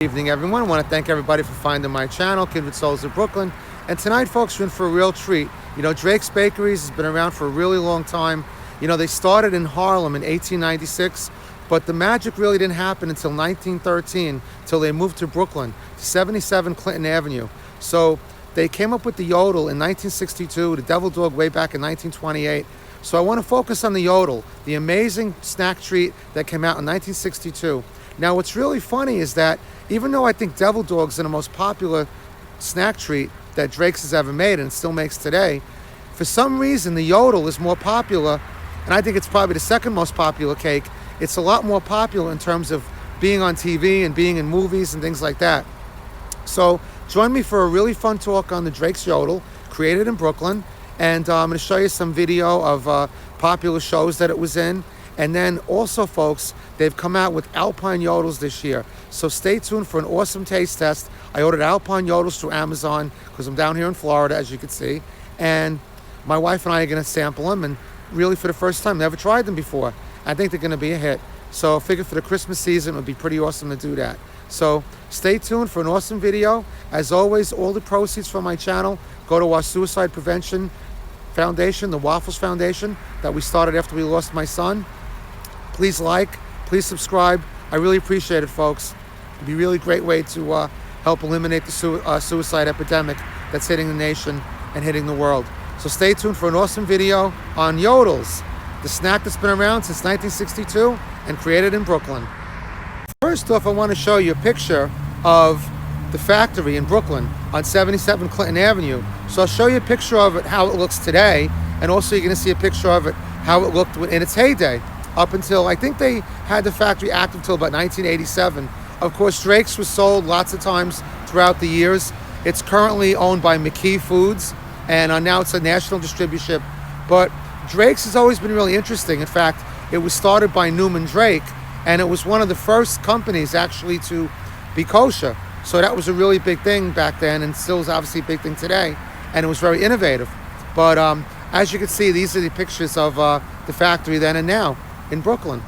Evening, everyone. I want to thank everybody for finding my channel, Kindred Souls of Brooklyn. And tonight, folks, we're in for a real treat. You know, Drake's Bakeries has been around for a really long time. You know, they started in Harlem in 1896, but the magic really didn't happen until 1913, till they moved to Brooklyn, to 77 Clinton Avenue. So they came up with the Yodel in 1962, the Devil Dog way back in 1928. So I want to focus on the Yodel, the amazing snack treat that came out in 1962. Now, what's really funny is that even though I think Devil Dogs are the most popular snack treat that Drake's has ever made and still makes today, for some reason the Yodel is more popular, and I think it's probably the second most popular cake. It's a lot more popular in terms of being on TV and being in movies and things like that. So join me for a really fun talk on the Drake's Yodel, created in Brooklyn, and I'm going to show you some video of popular shows that it was in. And then also, folks, they've come out with Alpine Yodels this year. So stay tuned for an awesome taste test. I ordered Alpine Yodels through Amazon because I'm down here in Florida, as you can see. And my wife and I are going to sample them. And really, for the first time, never tried them before. I think they're going to be a hit. So I figured for the Christmas season, it would be pretty awesome to do that. So stay tuned for an awesome video. As always, all the proceeds from my channel go to our suicide prevention foundation, the Waffles Foundation, that we started after we lost my son. Please like, please subscribe. I really appreciate it, folks. It'd be a really great way to help eliminate the suicide epidemic that's hitting the nation and hitting the world. So stay tuned for an awesome video on Yodels, the snack that's been around since 1962 and created in Brooklyn. First off, I want to show you a picture of the factory in Brooklyn on 77 Clinton Avenue. So I'll show you a picture of it, how it looks today, and also you're going to see a picture of it, how it looked in its heyday. Up until, I think they had the factory active till about 1987. Of course, Drake's was sold lots of times throughout the years. It's currently owned by McKee Foods, and now it's a national distributorship. But Drake's has always been really interesting. In fact, it was started by Newman Drake, and it was one of the first companies actually to be kosher. So that was a really big thing back then, and still is obviously a big thing today, and it was very innovative. But as you can see, these are the pictures of the factory then and now in Brooklyn.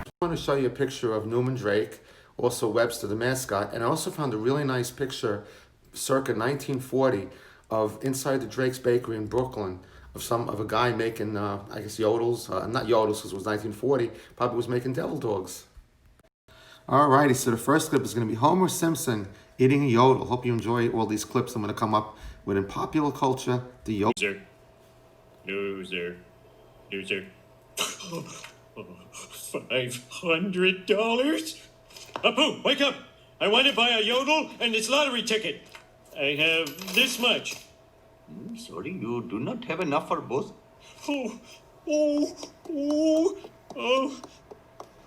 I want to show you a picture of Newman Drake, also Webster the mascot, and I also found a really nice picture circa 1940 of inside the Drake's Bakery in Brooklyn of a guy making, I guess, Yodels, not Yodels because it was 1940, probably was making Devil Dogs. Alrighty, so the first clip is going to be Homer Simpson eating a Yodel. Hope you enjoy all these clips I'm going to come up with in popular culture, the Yodel. Loser. $500? Apu, wake up! I want to buy a Yodel and its lottery ticket. I have this much. Sorry, you do not have enough for both. Oh.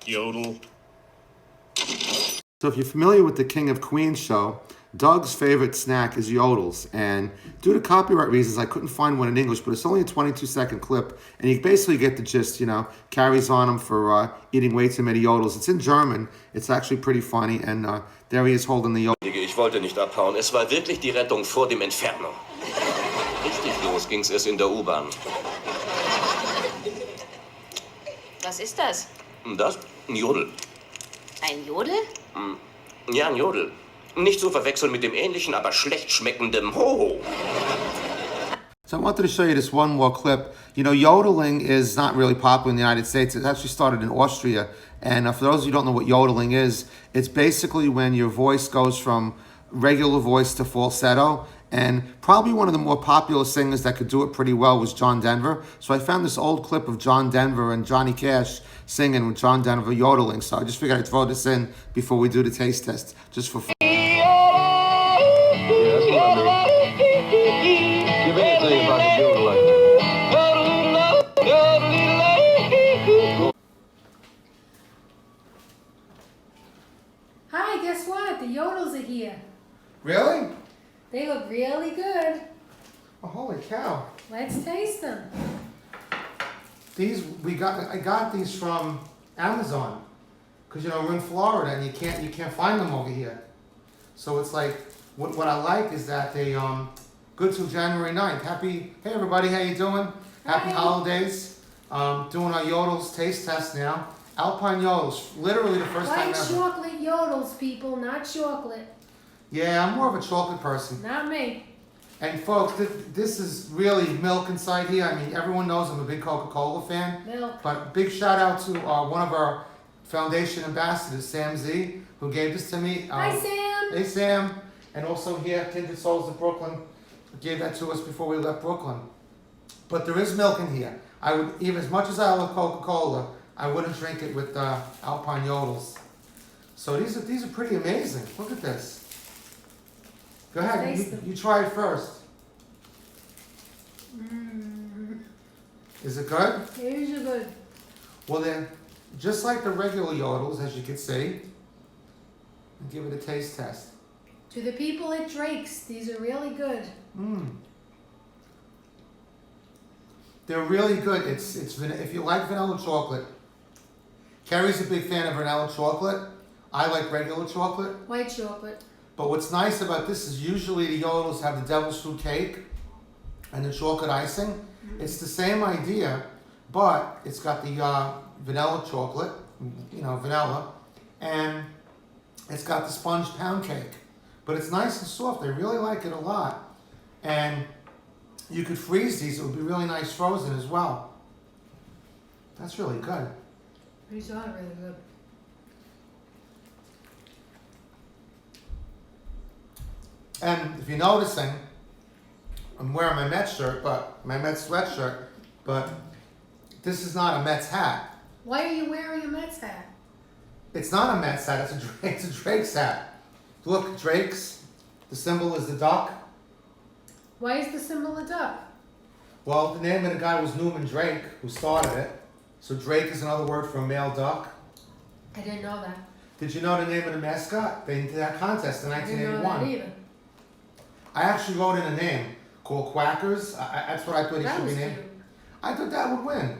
Yodel. So if you're familiar with the King of Queens show, Doug's favorite snack is Yodels, and due to copyright reasons, I couldn't find one in English, but it's only a 22-second clip, and you basically get the gist, you know, carries on him for eating way too many Yodels. It's in German. It's actually pretty funny, and there he is holding the Yodel. Ich wollte nicht abhauen. Es war wirklich die Rettung vor dem Inferno. Richtig los ging's es in der U-Bahn. Was ist das? Das? Ein Jodel. Ein Jodel? Ja, ein Jodel. Nicht zu verwechseln mit dem ähnlichen, aber schlecht schmeckenden Ho-Ho. So I wanted to show you this one more clip. You know, yodeling is not really popular in the United States. It actually started in Austria. And for those of you who don't know what yodeling is, it's basically when your voice goes from regular voice to falsetto. And probably one of the more popular singers that could do it pretty well was John Denver. So I found this old clip of John Denver and Johnny Cash singing with John Denver yodeling. So I just figured I'd throw this in before we do the taste test, just for fun. Hi, guess what? The Yodels are here. Really? They look really good. Oh, holy cow. Let's taste them. I got these from Amazon. Because, you know, we're in Florida and you can't find them over here. So it's like, what I like is that they, good till January 9th. Hey everybody, how you doing? Happy holidays. Doing our Yodels taste test now. Alpine Yodels, literally the first time White ever. chocolate Yodels, people, not chocolate. Yeah, I'm more of a chocolate person. Not me. And folks, this is really milk inside here. I mean, everyone knows I'm a big Coca-Cola fan. Milk. But big shout out to one of our foundation ambassadors, Sam Z, who gave this to me. Hi, Sam. Hey, Sam. And also here, Kindred Souls of Brooklyn gave that to us before we left Brooklyn. But there is milk in here. I would, even as much as I love Coca-Cola, I wouldn't drink it with Alpine Yodels. So these are pretty amazing. Look at this. Go ahead, Taste them. you try it first. Mmm. Is it good? These are good. Well then, just like the regular Yodels, as you can see, give it a taste test. To the people at Drake's, these are really good. Mmm. They're really good. It's if you like vanilla chocolate. Carrie's a big fan of vanilla chocolate. I like regular chocolate. White chocolate. But what's nice about this is usually the Yodels have the devil's food cake and the chocolate icing. Mm-hmm. It's the same idea, but it's got the vanilla chocolate, vanilla, and it's got the sponge pound cake. But it's nice and soft. I really like it a lot. And you could freeze these. It would be really nice frozen as well. That's really good. These are really good. And if you're noticing, I'm wearing my Mets shirt, my Mets sweatshirt, but this is not a Mets hat. Why are you wearing a Mets hat? It's not a Mets hat, it's a Drake's hat. Look, Drake's, the symbol is the duck. Why is the symbol a duck? Well, the name of the guy was Newman Drake, who started it. So Drake is another word for a male duck. I didn't know that. Did you know the name of the mascot? They did that contest in I didn't know that 1981. either. I actually wrote in a name called Quackers. That's what I thought he That should be was named. cute. I thought that would win.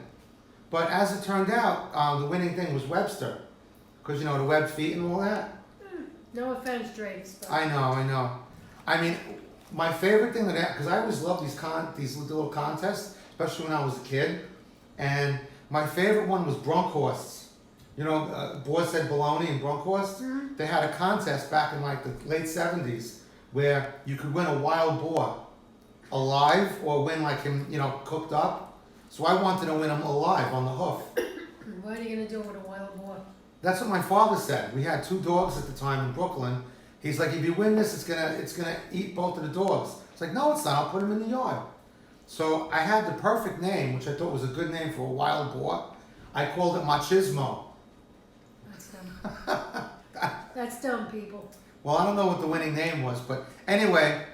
But as it turned out, the winning thing was Webster. Because, the webbed feet and all that. No offense, Drake's. But I know. I mean, my favorite thing because I always loved these little contests, especially when I was a kid. And my favorite one was Bronkhorsts. Boys said baloney and Bronkhorst. Mm-hmm. They had a contest back in like the late 70s where you could win a wild boar alive or win like him, cooked up. So I wanted to win him alive on the hoof. what are you gonna do with a wild boar? That's what my father said. We had 2 dogs at the time in Brooklyn. He's like, if you win this, it's gonna eat both of the dogs. It's like, no, it's not. I'll put them in the yard. So I had the perfect name, which I thought was a good name for a wild boar. I called it Machismo. That's dumb. That's dumb, people. Well, I don't know what the winning name was, but anyway,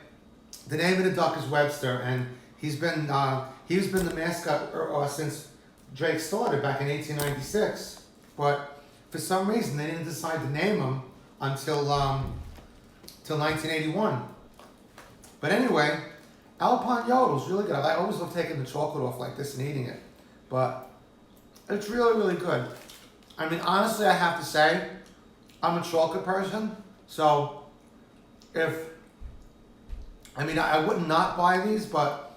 the name of the duck is Webster, and he's been the mascot since Drake started back in 1896. But for some reason, they didn't decide to name him until 1981. But anyway, Alpine Yodels really good. I always love taking the chocolate off like this and eating it, but it's really, really good. I mean, honestly, I have to say, I'm a chocolate person, so I wouldn't not buy these, but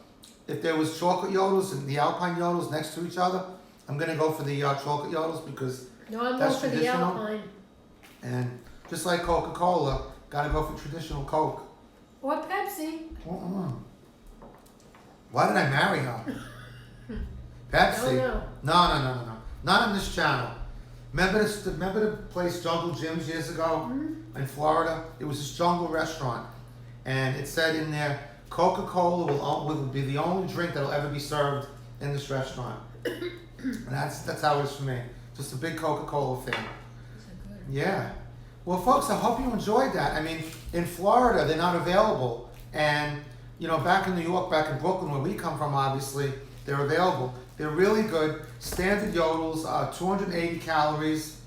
if there was chocolate Yodels and the Alpine Yodels next to each other, I'm gonna go for the chocolate Yodels because No, I'm that's going for the traditional. Alpine. And just like Coca-Cola, gotta go for traditional Coke. Or Pepsi. Why did I marry her? Pepsi? No. No. Not on this channel. Remember the place Jungle Jim's years ago in Florida? It was this jungle restaurant. And it said in there, Coca-Cola will be the only drink that'll ever be served in this restaurant. And that's how it is for me. Just a big Coca-Cola fan. Yeah. Well, folks, I hope you enjoyed that. I mean, in Florida, they're not available. And, back in New York, back in Brooklyn, where we come from, obviously, they're available. They're really good. Standard Yodels, 280 calories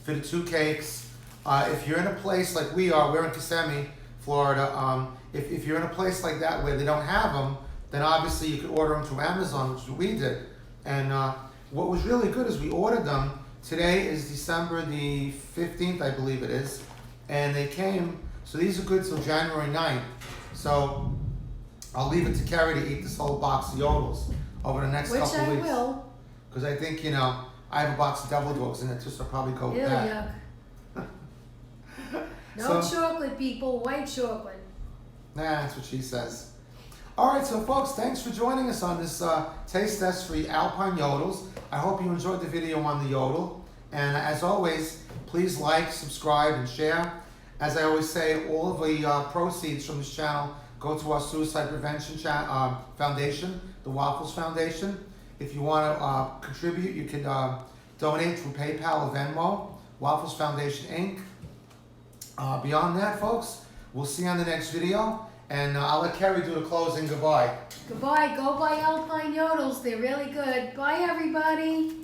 for the 2 cakes. If you're in a place like we are, we're in Kissimmee, Florida. If you're in a place like that where they don't have them, then obviously you could order them through Amazon, which we did. And what was really good is we ordered them. Today is December the 15th, I believe it is. And they came, so these are good till January 9th. So I'll leave it to Carrie to eat this whole box of Yodels over the next couple of weeks. Which I will. Because I think, I have a box of devil dogs in it too, so I'll probably go with Ew, that. yuck. No So- chocolate, people. White chocolate. Nah, that's what she says. All right, so folks, thanks for joining us on this taste test for the Alpine Yodels. I hope you enjoyed the video on the Yodel. And as always, please like, subscribe, and share. As I always say, all of the proceeds from this channel go to our Suicide Prevention Foundation, the Waffles Foundation. If you want to contribute, you can donate through PayPal or Venmo, Waffles Foundation Inc. Beyond that, folks, we'll see you on the next video. And I'll let Kerry do the closing goodbye. Goodbye. Go buy Alpine Yodels. They're really good. Bye, everybody.